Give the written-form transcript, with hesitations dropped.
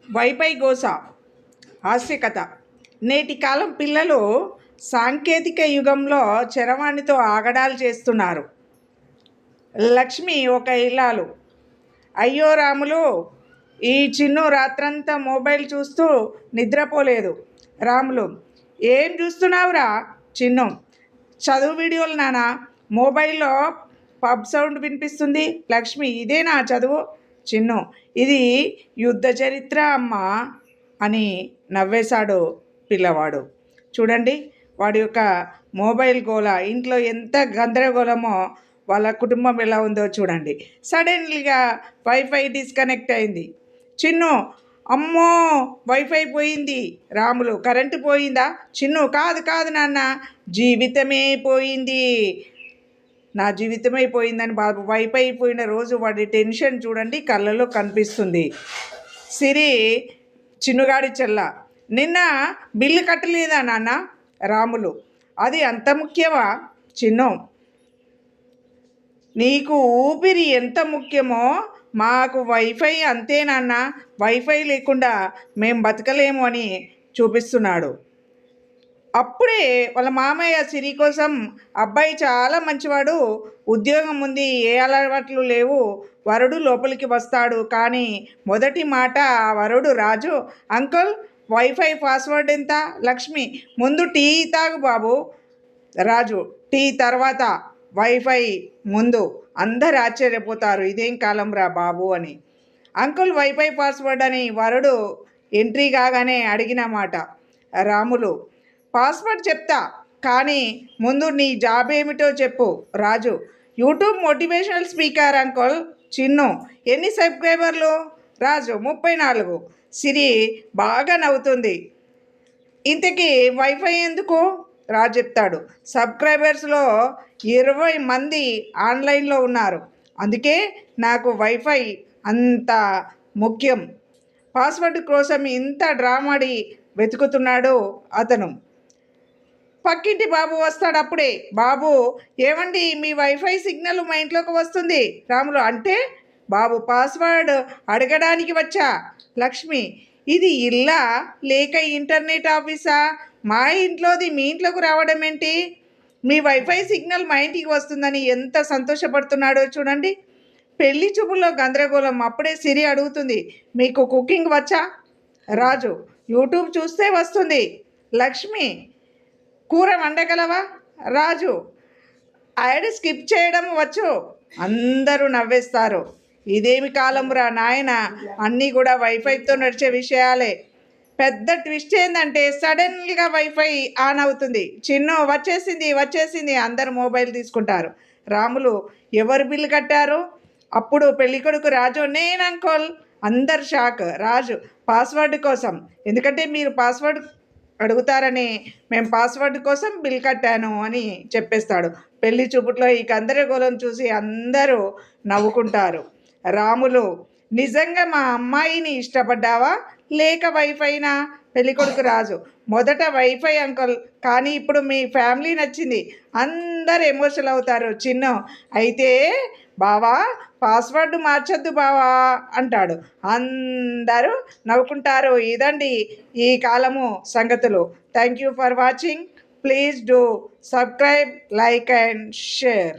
Wifi గోస హాస్యకథ. నేటి కాలం పిల్లలు సాంకేతిక యుగంలో చరవాణితో ఆగడాలు చేస్తున్నారు. లక్ష్మి ఒక ఇల్లాలు. అయ్యో రాములు, ఈ చిన్ను రాత్రంతా మొబైల్ చూస్తూ నిద్రపోలేదు. రాములు: ఏం చూస్తున్నావురా? చిన్ను: చదువు వీడియోలు నానా, మొబైల్లో పబ్ సౌండ్ వినిపిస్తుంది. లక్ష్మి: ఇదేనా చదువు? చిన్ను: ఇది యుద్ధ చరిత్ర అమ్మా అని నవ్వేశాడు పిల్లవాడు. చూడండి వాడి యొక్క మొబైల్ గోల, ఇంట్లో ఎంత గందరగోళమో, వాళ్ళ కుటుంబం ఎలా ఉందో చూడండి. సడన్లీగా వైఫై డిస్కనెక్ట్ అయింది. చిన్ను: అమ్మో వైఫై పోయింది. రాములు: కరెంటు పోయిందా? చిన్ను: కాదు కాదు నాన్న, జీవితమే పోయింది. నా జీవితమే పోయిందని బాబు. వైఫై పోయిన రోజు వాడి టెన్షన్ చూడండి, కళ్ళలో కనిపిస్తుంది. సిరి చిన్నుగాడి చెల్ల: నిన్న బిల్లు కట్టలేదా నాన్న? రాములు: అది అంత ముఖ్యమా? చిన్ను: నీకు ఊపిరి ఎంత ముఖ్యమో మాకు వైఫై అంతే నాన్న. వైఫై లేకుండా మేము బతకలేము అని చూపిస్తున్నాడు. అప్పుడే వాళ్ళ మామయ్య సిరి కోసం, అబ్బాయి చాలా మంచివాడు, ఉద్యోగం ఉంది, ఏ అలవాట్లు లేవు, వరుడు లోపలికి వస్తాడు. కానీ మొదటి మాట ఆ వరుడు రాజు: అంకుల్ వైఫై పాస్వర్డ్ ఎంత? లక్ష్మి: ముందు టీ తాగు బాబు. రాజు: టీ తర్వాత వైఫై ముందు. అందరు ఆశ్చర్యపోతారు, ఇదేం కాలం రా బాబు అని. అంకుల్ వైఫై పాస్వర్డ్ అని వరుడు ఎంట్రీ కాగానే అడిగిన మాట. రాములు: పాస్వర్డ్ చెప్తా, కానీ ముందు నీ జాబ్ ఏమిటో చెప్పు. Raju: YouTube motivational speaker uncle. Chinnu: ఎన్ని సబ్స్క్రైబర్లు? రాజు: 34. సిరి బాగా నవ్వుతుంది. ఇంతకీ వైఫై ఎందుకు? రాజు చెప్తాడు. సబ్స్క్రైబర్స్లో 20 మంది ఆన్లైన్లో ఉన్నారు, అందుకే నాకు వైఫై అంత ముఖ్యం. పాస్వర్డ్ కోసం ఇంత డ్రామాడి వెతుకుతున్నాడు అతను. పక్కింటి బాబు వస్తాడు అప్పుడే. బాబు: ఏమండి, మీ వైఫై సిగ్నల్ మా ఇంట్లోకి వస్తుంది. రాములు: అంటే? బాబు: పాస్వర్డ్ అడగడానికి వచ్చా. లక్ష్మి: ఇది ఇల్లా లేక ఇంటర్నెట్ ఆఫీసా? మా ఇంట్లోది మీ ఇంట్లోకి రావడం ఏంటి? మీ వైఫై సిగ్నల్ మా ఇంటికి వస్తుందని ఎంత సంతోషపడుతున్నాడో చూడండి. పెళ్లి చూపుల్లో గందరగోళం. అప్పుడే సిరి అడుగుతుంది: మీకు కుకింగ్ వచ్చా? రాజు: యూట్యూబ్ చూస్తే వస్తుంది. లక్ష్మి: కూర వండగలవా? రాజు: యాడ్ స్కిప్ చేయడం వచ్చు. అందరూ నవ్వేస్తారు. ఇదేమి కాలం రా నాయన, అన్నీ కూడా వైఫైతో నడిచే విషయాలే. పెద్ద ట్విస్ట్ ఏంటంటే సడన్గా వైఫై ఆన్ అవుతుంది. చిన్ను: వచ్చేసింది వచ్చేసింది. అందరు మొబైల్ తీసుకుంటారు. రాములు: ఎవరు బిల్లు కట్టారు? అప్పుడు పెళ్ళికొడుకు రాజు: నేను అంకుల్. అందరు షాక్. రాజు: పాస్వర్డ్ కోసం, ఎందుకంటే మీరు పాస్వర్డ్ అడుగుతారని మేము పాస్వర్డ్ కోసం బిల్ కట్టాను అని చెప్పేస్తాడు. పెళ్లి చూపుట్లో ఈ గందరగోళం చూసి అందరూ నవ్వుకుంటారు. రాములు: నిజంగా మా అమ్మాయిని ఇష్టపడ్డావా లేక వైఫైనా? పెళ్ళికొడుకు రాజు: మొదట వైఫై అంకుల్, కానీ ఇప్పుడు మీ ఫ్యామిలీ నచ్చింది. అందరు ఎమోషనల్ అవుతారు. చిన్ను: అయితే బావా పాస్వర్డ్ మార్చొద్దు బావా అంటాడు. అందరూ నవ్వుకుంటారు. ఇదండి ఈ కాలము సంగతులు. Thank you for watching. Please do subscribe, like and share.